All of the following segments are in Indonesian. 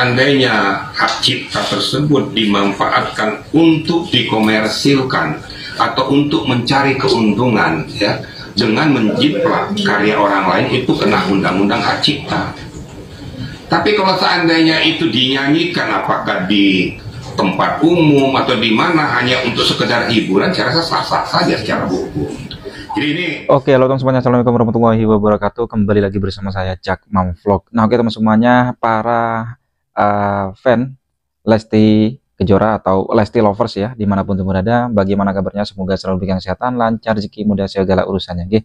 seandainya hak cipta tersebut dimanfaatkan untuk dikomersilkan atau untuk mencari keuntungan, ya, dengan menjiplak karya orang lain, itu kena undang-undang hak cipta. Tapi kalau seandainya itu dinyanyikan, apakah di tempat umum atau di mana, hanya untuk sekedar hiburan, saya rasa sah-sah saja secara hukum. Jadi ini. Oke, halo teman semuanya, assalamualaikum warahmatullahi wabarakatuh. Kembali lagi bersama saya Cak Mam Vlog. Nah, oke teman semuanya, para fan Lesti Kejora atau Lesti lovers ya, dimanapun berada, bagaimana kabarnya? Semoga selalu diberikan kesehatan, lancar, rezeki, mudah segala urusannya. Oke,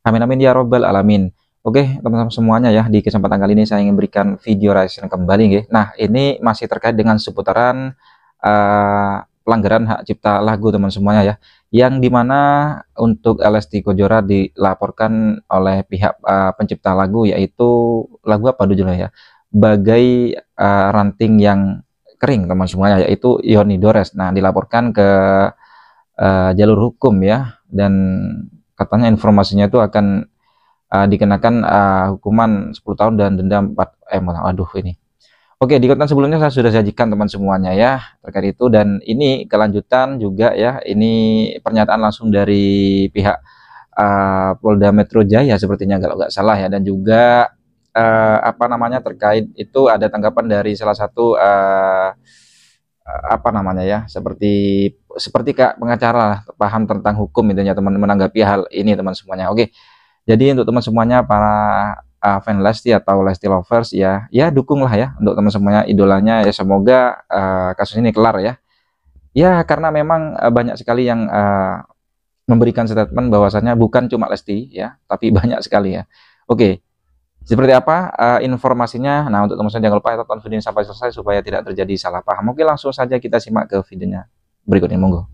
amin amin ya robbal alamin. Oke teman-teman semuanya ya, di kesempatan kali ini saya ingin berikan video reaction kembali nggih. Nah, ini masih terkait dengan seputaran pelanggaran hak cipta lagu teman semuanya ya, yang dimana untuk Lesti Kejora dilaporkan oleh pihak pencipta lagu, yaitu lagu apa judulnya ya, Bagai Ranting Yang Kering teman semuanya, yaitu Yoni Dores. Nah, dilaporkan ke jalur hukum ya, dan katanya informasinya itu akan dikenakan hukuman 10 tahun dan denda 4 aduh ini. Oke, di konten sebelumnya saya sudah sajikan teman semuanya ya terkait itu, dan ini kelanjutan juga ya, ini pernyataan langsung dari pihak Polda Metro Jaya sepertinya kalau nggak salah ya, dan juga apa namanya, terkait itu ada tanggapan dari salah satu apa namanya ya, seperti kak pengacara paham tentang hukum intinya teman menanggapi hal ini teman semuanya. Oke, jadi untuk teman semuanya para fan Lesti atau Lesti lovers ya, dukunglah ya untuk teman semuanya idolanya ya, semoga kasus ini kelar ya. Ya, karena memang banyak sekali yang memberikan statement bahwasanya bukan cuma Lesti ya, tapi banyak sekali ya. Oke, seperti apa informasinya? Nah, untuk teman-teman jangan lupa tonton video ini sampai selesai supaya tidak terjadi salah paham. Oke, langsung saja kita simak ke videonya berikut ini, monggo.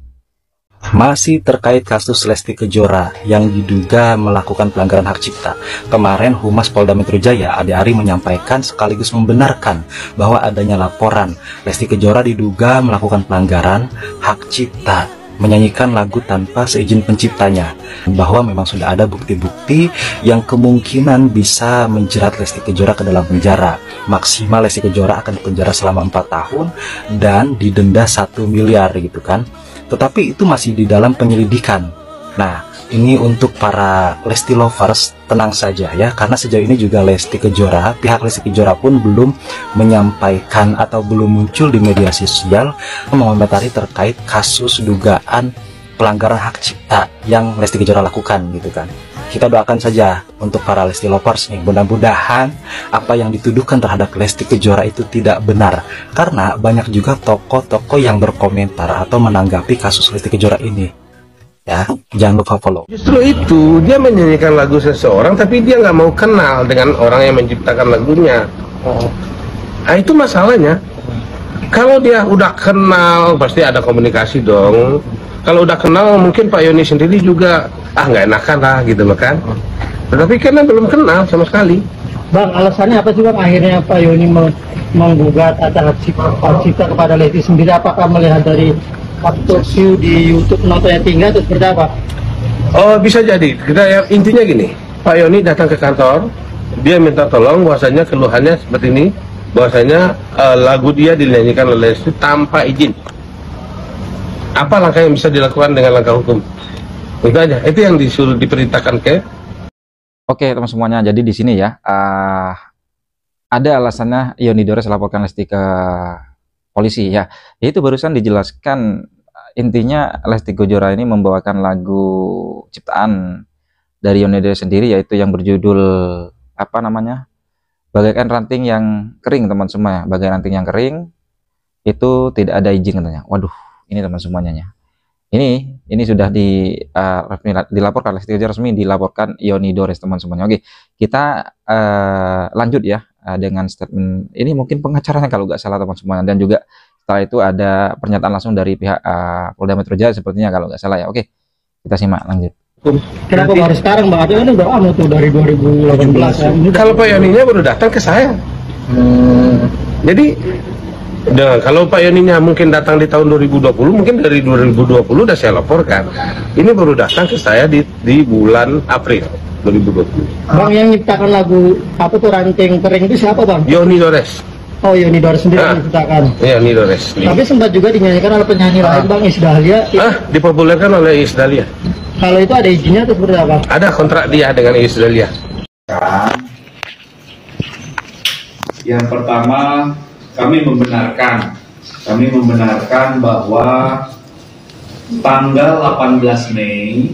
Masih terkait kasus Lesti Kejora yang diduga melakukan pelanggaran hak cipta. Kemarin Humas Polda Metro Jaya Ade Ari menyampaikan sekaligus membenarkan bahwa adanya laporan Lesti Kejora diduga melakukan pelanggaran hak cipta, menyanyikan lagu tanpa seizin penciptanya, bahwa memang sudah ada bukti-bukti yang kemungkinan bisa menjerat Lesti Kejora ke dalam penjara. Maksimal Lesti Kejora akan dipenjara selama 4 tahun dan didenda 1 miliar gitu kan. Tetapi itu masih di dalam penyelidikan. Nah, ini untuk para Lesti lovers tenang saja ya, karena sejauh ini juga Lesti Kejora, pihak Lesti Kejora pun belum menyampaikan atau belum muncul di media sosial mengomentari terkait kasus dugaan pelanggaran hak cipta yang Lesti Kejora lakukan gitu kan. Kita doakan saja untuk para Lesti lovers nih, mudah-mudahan apa yang dituduhkan terhadap Lesti Kejora itu tidak benar, karena banyak juga tokoh-tokoh yang berkomentar atau menanggapi kasus Lesti Kejora ini ya. Jangan lupa follow. Justru itu, dia menyanyikan lagu seseorang tapi dia nggak mau kenal dengan orang yang menciptakan lagunya. Nah, itu masalahnya. Kalau dia udah kenal pasti ada komunikasi dong. Kalau udah kenal mungkin Pak Yoni sendiri juga nggak enakan lah gitu loh kan. Tetapi karena belum kenal sama sekali. Bang, alasannya apa sih Bang akhirnya Pak Yoni menggugat atas hak cipta kepada Lesti sendiri? Apakah melihat dari faktor view di YouTube nontonnya tinggal atau seperti apa? Oh, bisa jadi. Kita ya, intinya gini, Pak Yoni datang ke kantor, dia minta tolong bahwasanya keluhannya seperti ini, bahwasanya lagu dia dinyanyikan oleh Lesti tanpa izin. Apa langkah yang bisa dilakukan dengan langkah hukum? Itu aja. Itu yang disuruh diperintahkan ke. Oke teman semuanya, jadi di sini ya ada alasannya Yoni Dores laporkan Lesti ke polisi ya. Yaitu barusan dijelaskan, intinya Lesti Kejora ini membawakan lagu ciptaan dari Yoni Dores sendiri, yaitu yang berjudul apa namanya, Bagaikan Ranting Yang Kering teman semua ya. Bagai ranting yang kering itu tidak ada izin katanya. Waduh, ini teman semuanya ya. Ini sudah dilaporkan Lesti Kejora, resmi dilaporkan Yoni Dores teman semuanya. Oke, kita lanjut ya dengan statement ini, mungkin pengacaranya kalau nggak salah teman semuanya, dan juga setelah itu ada pernyataan langsung dari pihak Polda Metro Jaya sepertinya kalau nggak salah ya. Oke, kita simak lanjut. Kenapa baru sekarang Bang? Ada kan udah lama tuh dari 2018 ya. Kalau Pak Yoninya baru datang ke saya. Jadi kalau Pak Yoninya mungkin datang di tahun 2020, mungkin dari 2020 udah saya laporkan. Ini baru datang ke saya di bulan April 2020. Bang, yang nyiptakan lagu apa tuh Ranting Kering itu siapa Bang? Yoni Dores. Oh, Yoni Dores sendiri Ah. menciptakan. Iya, Nino Resli. Tapi sempat juga dinyanyikan oleh penyanyi lain, Bang, Iis Dahlia. Dipopulerkan oleh Iis Dahlia. Kalau itu ada izinnya atau seperti apa? Ada kontrak dia dengan Iis Dahlia. Yang pertama, kami membenarkan bahwa tanggal 18 Mei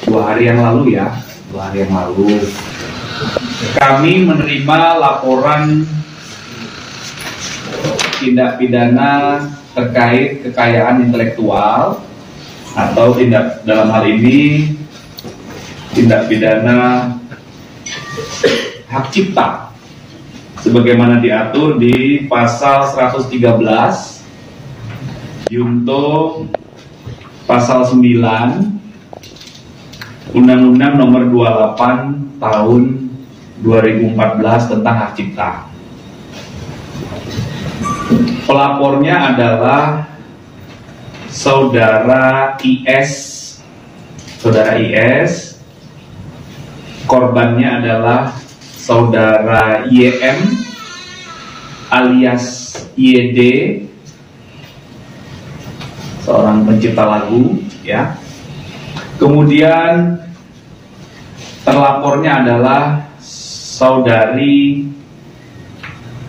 2 hari yang lalu kami menerima laporan tindak pidana terkait kekayaan intelektual atau dalam hal ini tindak pidana hak cipta sebagaimana diatur di pasal 113 Junto pasal 9 Undang-Undang Nomor 28 Tahun 2014 tentang hak cipta. Pelapornya adalah saudara IS. Korbannya adalah saudara YM alias YD, seorang pencipta lagu, ya. Kemudian terlapornya adalah saudari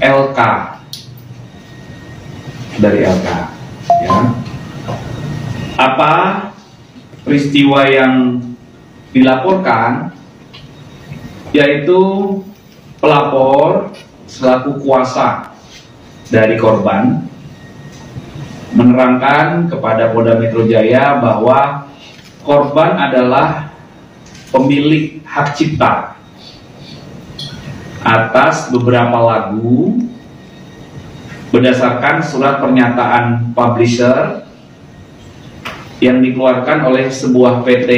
LK, ya. Apa peristiwa yang dilaporkan? Yaitu pelapor selaku kuasa dari korban menerangkan kepada Polda Metro Jaya bahwa korban adalah pemilik hak cipta atas beberapa lagu berdasarkan surat pernyataan publisher yang dikeluarkan oleh sebuah PT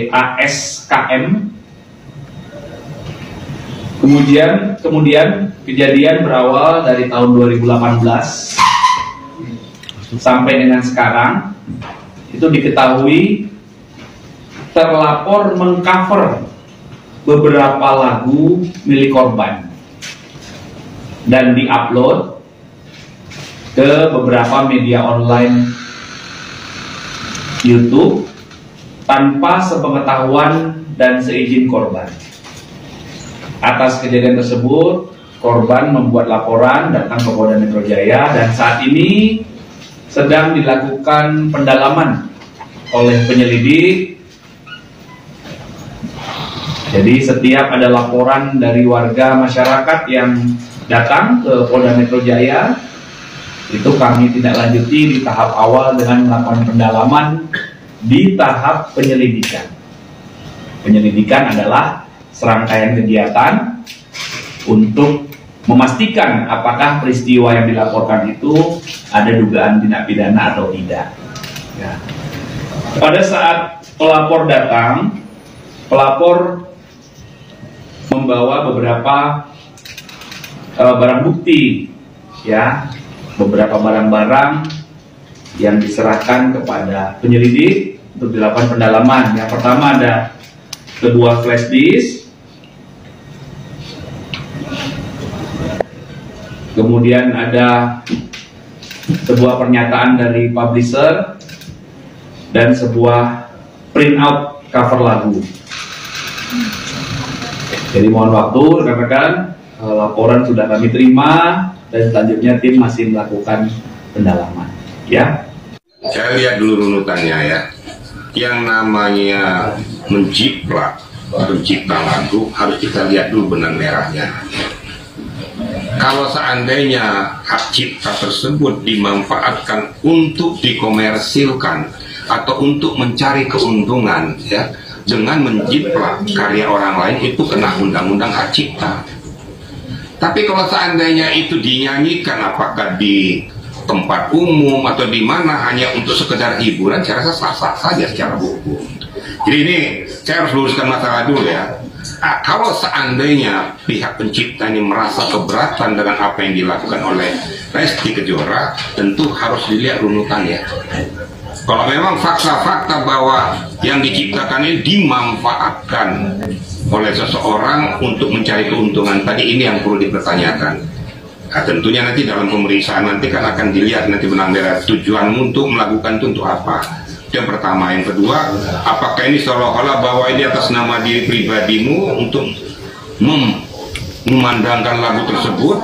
ASKM. Kemudian kejadian berawal dari tahun 2018 sampai dengan sekarang. Itu diketahui terlapor mengcover beberapa lagu milik korban dan diupload ke beberapa media online YouTube tanpa sepengetahuan dan seizin korban. Atas kejadian tersebut, korban membuat laporan datang ke Polda Metro Jaya dan saat ini sedang dilakukan pendalaman oleh penyelidik. Jadi setiap ada laporan dari warga masyarakat yang datang ke Polda Metro Jaya, itu kami tidak lanjuti di tahap awal dengan melakukan pendalaman di tahap penyelidikan. Penyelidikan adalah serangkaian kegiatan untuk memastikan apakah peristiwa yang dilaporkan itu ada dugaan tindak pidana atau tidak. Ya. Pada saat pelapor datang, pelapor membawa beberapa barang bukti, ya, beberapa barang-barang yang diserahkan kepada penyelidik untuk dilakukan pendalaman. Yang pertama ada sebuah flash disk, kemudian ada sebuah pernyataan dari publisher dan sebuah printout cover lagu. Jadi mohon waktu rekan-rekan, laporan sudah kami terima dan selanjutnya tim masih melakukan pendalaman. Ya. Saya lihat dulu runutannya ya. Yang namanya mencipta lagu harus kita lihat dulu benang merahnya. Kalau seandainya hak cipta tersebut dimanfaatkan untuk dikomersilkan atau untuk mencari keuntungan, ya, dengan menjiplak karya orang lain, itu kena undang-undang hak cipta. Tapi kalau seandainya itu dinyanyikan apakah di tempat umum atau di mana hanya untuk sekedar hiburan, saya rasa sah-sah saja secara hukum. Jadi ini saya harus luruskan masalah dulu ya. Nah, kalau seandainya pihak pencipta ini merasa keberatan dengan apa yang dilakukan oleh Lesti Kejora, tentu harus dilihat runutannya. Kalau memang fakta-fakta bahwa yang diciptakan ini dimanfaatkan oleh seseorang untuk mencari keuntungan tadi, ini yang perlu dipertanyakan. Nah, tentunya nanti dalam pemeriksaan nanti kan akan dilihat nanti benang merah tujuanmu untuk melakukan itu untuk apa. Itu yang pertama. Yang kedua, apakah ini seolah-olah bahwa ini atas nama diri pribadimu untuk memandangkan lagu tersebut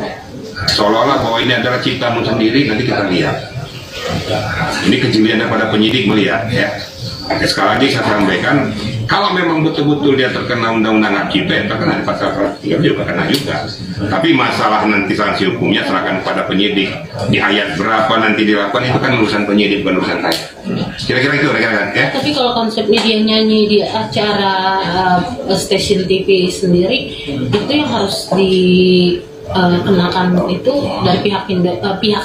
seolah-olah bahwa ini adalah ciptamu sendiri. Nanti kita lihat. Ini kejelian daripada penyidik melihat, ya. Sekali lagi saya sampaikan, kalau memang betul-betul dia terkena undang-undang hak cipta, terkena di pasal 3 juga kena juga. Tapi masalah nanti sanksi hukumnya serahkan kepada penyidik. Di ayat berapa nanti dilakukan itu kan urusan penyidik, bukan urusan saya. Kira-kira itu, ya. Tapi kalau konsepnya dia nyanyi di acara stasiun TV sendiri, itu yang harus dikenakan itu dari pihak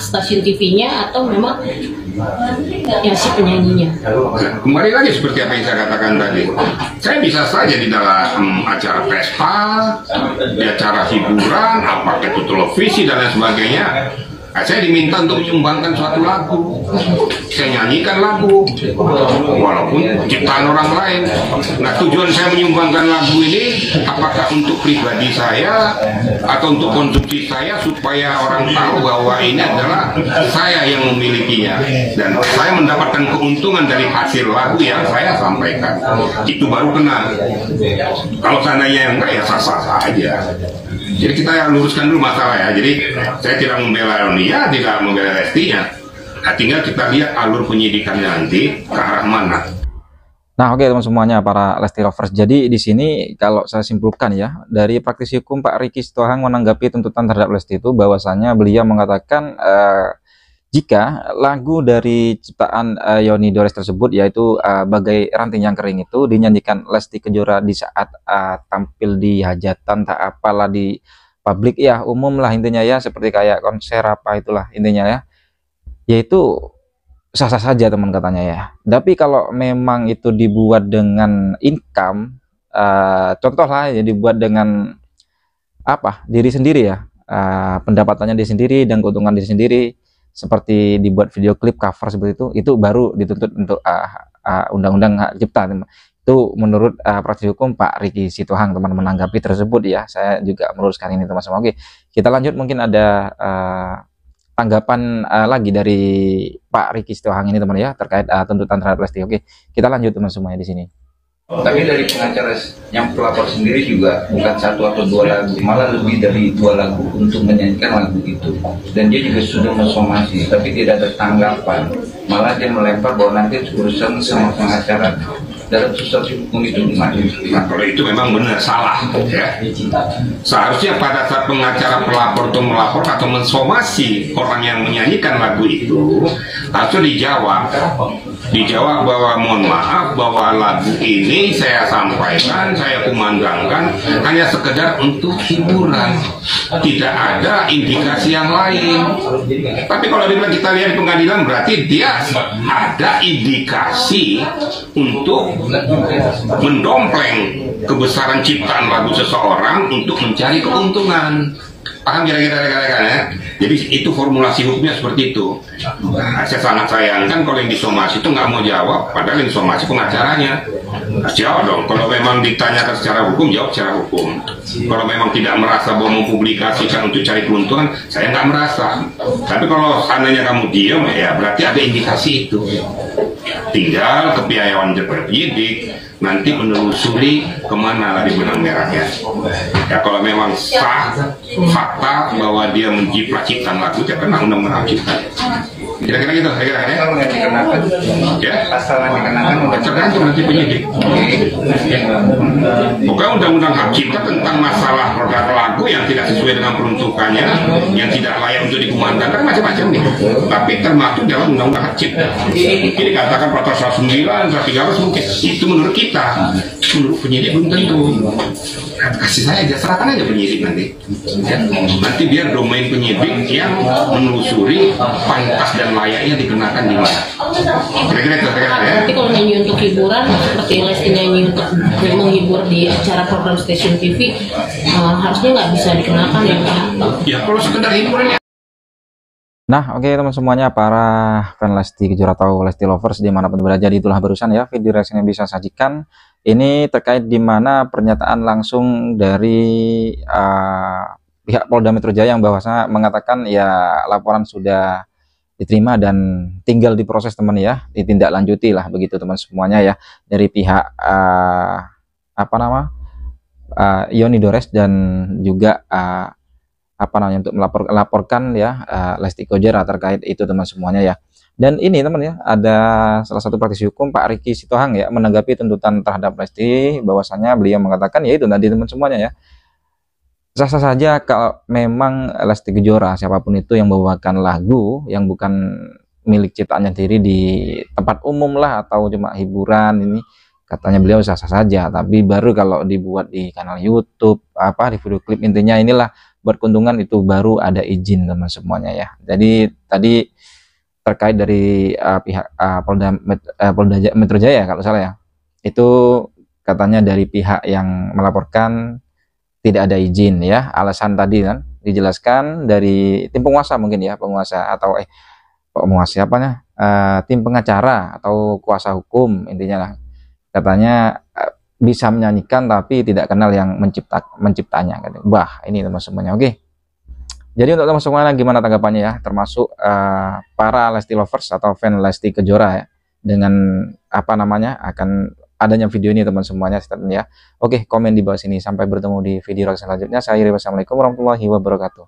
stasiun TV-nya atau memang ya si penyanyinya? Kembali lagi seperti apa yang saya katakan tadi, saya bisa saja di dalam acara pesta, di acara hiburan, apakah itu televisi dan lain sebagainya, saya diminta untuk menyumbangkan suatu lagu, saya nyanyikan lagu walaupun ciptaan orang lain. Nah, tujuan saya menyumbangkan lagu ini apakah untuk pribadi saya atau untuk konsumsi saya, supaya orang tahu bahwa ini adalah saya yang memilikinya dan saya mendapatkan keuntungan dari hasil lagu yang saya sampaikan. Itu baru kena. Kalau seandainya enggak, ya sah-sah saja. Jadi kita luruskan dulu masalah, ya. Jadi saya tidak membela Ronia, tidak membela Lestinya. Nah, tinggal kita lihat alur penyidikannya nanti ke arah mana. Nah, oke teman semuanya para Lesti lovers. Jadi di sini kalau saya simpulkan ya, dari praktisi hukum Pak Ricky Sitohang menanggapi tuntutan terhadap Lesti itu bahwasanya beliau mengatakan jika lagu dari ciptaan Yoni Dores tersebut, yaitu Bagai Ranting Yang Kering, itu dinyanyikan Lesti Kejora di saat tampil di hajatan, tak apalah, di publik ya, umum lah intinya ya, seperti kayak konser apa itulah intinya ya, yaitu sah-sah saja teman katanya ya. Tapi kalau memang itu dibuat dengan income, contoh lah ya, dibuat dengan apa, diri sendiri ya, pendapatannya diri sendiri dan keuntungan diri sendiri, seperti dibuat video klip cover seperti itu baru dituntut untuk undang-undang hak cipta. Itu menurut praktisi hukum Pak Ricky Sitohang teman menanggapi tersebut ya. Saya juga meluruskan ini teman-teman. Oke, kita lanjut, mungkin ada tanggapan lagi dari Pak Ricky Sitohang ini teman ya, terkait tuntutan terhadap Lesti. Oke, kita lanjut teman semuanya di sini. Tapi dari pengacara yang pelapor sendiri juga bukan 1 atau 2 lagu, malah lebih dari 2 lagu untuk menyanyikan lagu itu. Dan dia juga sudah mensomasi, tapi tidak ada tanggapan. Malah dia melempar bahwa nanti urusan sama pengacara. Dalam substansi hukum itu gimana? Nah, kalau itu memang benar salah, ya. Seharusnya pada saat pengacara pelapor itu melapor atau mensomasi orang yang menyanyikan lagu itu, harusnya dijawab bahwa mohon maaf bahwa lagu ini saya sampaikan, saya kumandangkan hanya sekedar untuk hiburan, tidak ada indikasi yang lain. Tapi kalau kita lihat di pengadilan, berarti dia ada indikasi untuk mendompleng kebesaran ciptaan lagu seseorang untuk mencari keuntungan. Paham kira-kira ya? Jadi itu formulasi hukumnya seperti itu. Nah, saya sangat sayangkan kalau yang disomasi itu nggak mau jawab, padahal yang disomasi pengacaranya. Nah, jawab dong. Kalau memang ditanyakan secara hukum, jawab secara hukum. Kalau memang tidak merasa bahwa mempublikasikan untuk cari keuntungan, saya nggak merasa. Tapi kalau seandainya kamu diam, ya berarti ada indikasi itu. Tinggal kepiawaian penyidik nanti menelusuri kemana lagi benang merahnya. Ya kalau memang sah fakta bahwa dia menjiplak ciptaan lagu, dia kena undang-undang cipta. Kira-kira gitu, kira-kira ya. Kalau yang dikenakan, Ya, pasal yang dikenakan tergantung nanti penyidik. Bukan undang-undang hak cipta tentang masalah produk lagu yang tidak sesuai dengan peruntukannya, yang tidak layak untuk dikumandangkan, macam-macam nih. Tapi termasuk dalam undang-undang hak cipta. Mungkin dikatakan pasal 109, 113 mungkin. Itu menurut kita, menurut penyidik belum tentu. Kasih saya aja, serahkan aja penyidik nanti. Ya. Nanti biar domain penyidik yang menelusuri pantas dan layaknya dikenakan di mana. Kira-kira itu, ya. Tapi kalau nyanyi untuk hiburan, seperti Lesti nyanyi untuk menghibur di acara program stasiun TV, harusnya nggak bisa dikenakan ya Pak? Ya kalau sekedar hiburan ya. Nah, oke teman semuanya, para fan Lesti Kejora atau Lesti lovers dimanapun berada, itulah barusan ya video reaction yang bisa sajikan Ini terkait di mana pernyataan langsung dari pihak Polda Metro Jaya yang bahwasanya mengatakan ya laporan sudah diterima dan tinggal diproses teman ya, ditindaklanjuti lah begitu teman semuanya ya, dari pihak apa nama Yoni Dores dan juga apa namanya untuk melaporkan ya Lesti Kejora terkait itu teman semuanya ya. Dan ini teman ya, ada salah satu praktisi hukum Pak Riki Sitohang ya menanggapi tuntutan terhadap Lesti, bahwasannya beliau mengatakan ya itu tadi teman semuanya ya, sah-sah saja kalau memang Lesti Kejora siapapun itu yang membawakan lagu yang bukan milik ciptaannya sendiri di tempat umum lah atau cuma hiburan, ini katanya beliau sah-sah saja, tapi baru kalau dibuat di kanal YouTube apa di video klip, intinya inilah buat keuntungan itu baru ada izin teman semuanya ya. Jadi tadi terkait dari pihak Polda Metro Jaya kalau salah ya, itu katanya dari pihak yang melaporkan tidak ada izin ya, alasan tadi kan dijelaskan dari tim penguasa mungkin ya, penguasa atau penguasa apanya tim pengacara atau kuasa hukum intinya lah, katanya bisa menyanyikan tapi tidak kenal yang menciptanya. Wah ini teman semuanya. Oke. Jadi untuk teman semuanya gimana tanggapannya ya, termasuk para Lesti lovers atau fan Lesti Kejora ya, dengan apa namanya akan adanya video ini teman semuanya ya. Oke, komen di bawah sini. Sampai bertemu di video selanjutnya. Saya Iri, wassalamualaikum warahmatullahi wabarakatuh.